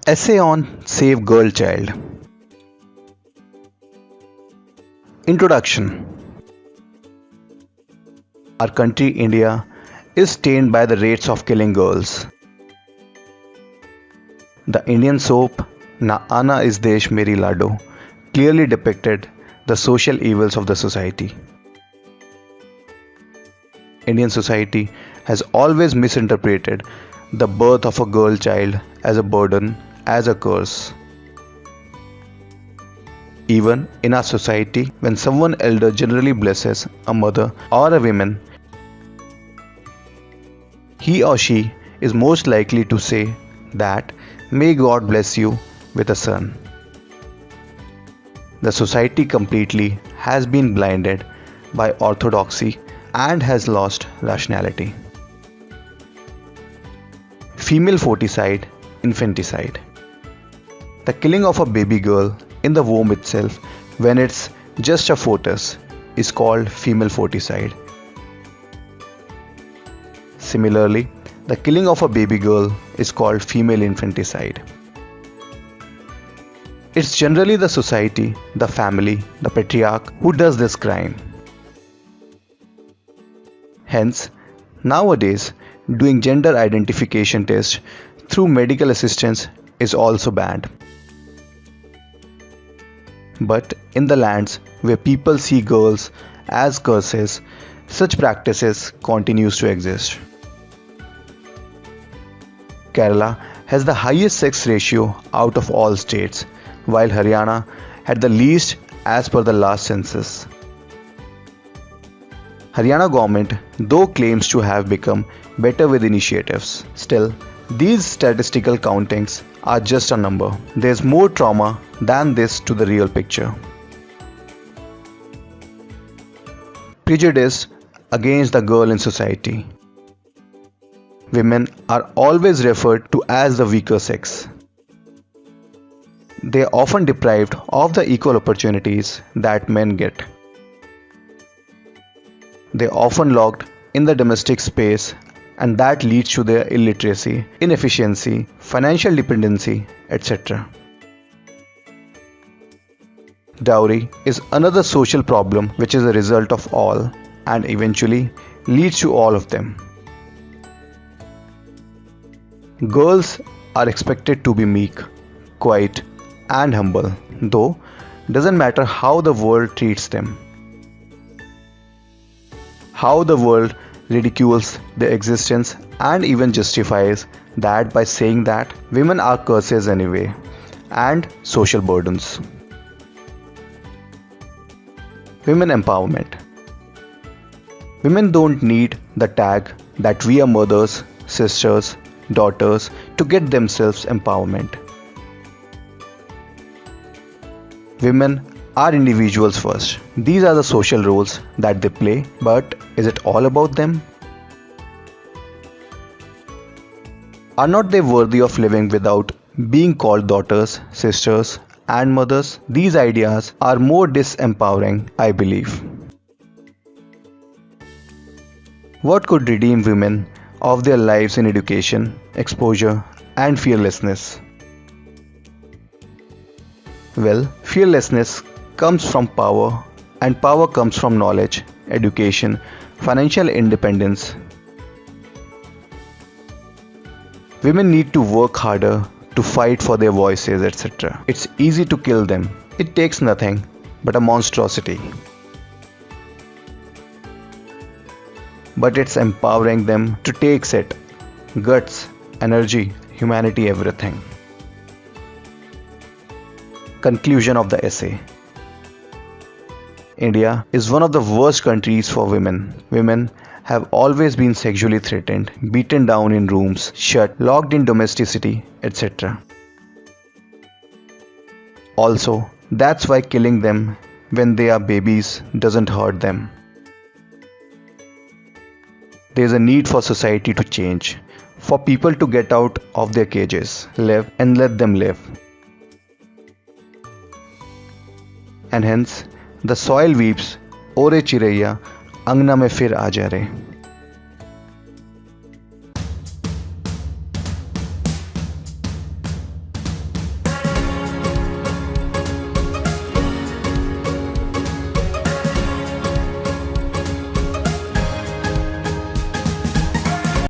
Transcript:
Essay on Save Girl Child. Introduction. Our country, India, is stained by the rates of killing girls. The Indian soap Na Ana Is Desh Meri Lado clearly depicted the social evils of the society. Indian society has always misinterpreted the birth of a girl child as a burden, as a curse. Even in our society, when someone elder generally blesses a mother or a woman, he or she is most likely to say that, "May God bless you with a son." The society completely has been blinded by orthodoxy and has lost rationality. Female foeticide, infanticide. The killing of a baby girl in the womb itself, when it's just a fetus, is called female foeticide. Similarly, the killing of a baby girl is called female infanticide. It's generally the society, the family, the patriarch who does this crime. Hence, nowadays, doing gender identification tests through medical assistance is also banned. But in the lands where people see girls as curses, such practices continues to exist. Kerala has the highest sex ratio out of all states, while Haryana had the least as per the last census. Haryana government though claims to have become better with initiatives, still these statistical countings are just a number. There's more trauma than this to the real picture. Prejudice against the girl in society. Women are always referred to as the weaker sex. They are often deprived of the equal opportunities that men get. They are often locked in the domestic space, and that leads to their illiteracy, inefficiency, financial dependency, etc. Dowry is another social problem which is a result of all and eventually leads to all of them. Girls are expected to be meek, quiet, and humble, though doesn't matter how the world treats them. How the world ridicules their existence and even justifies that by saying that women are curses anyway and social burdens. Women empowerment. Women don't need the tag that we are mothers, sisters, daughters to get themselves empowerment. Women are individuals first. These are the social roles that they play, but is it all about them? Are not they worthy of living without being called daughters, sisters, and mothers? These ideas are more disempowering, I believe. What could redeem women of their lives in education, exposure, and fearlessness? Well, fearlessness comes from power, and power comes from knowledge, education, financial independence. Women need to work harder to fight for their voices, etc. It's easy to kill them. It takes nothing but a monstrosity. But it's empowering them to take it. Guts, energy, humanity, everything. Conclusion of the essay. India is one of the worst countries for women. Women have always been sexually threatened, beaten down in rooms, shut, locked in domesticity, etc. Also, that's why killing them when they are babies doesn't hurt them. There is a need for society to change, for people to get out of their cages, live and let them live. And hence, the soil weeps, "Ore chiraiya, angna mein fir aa ja re."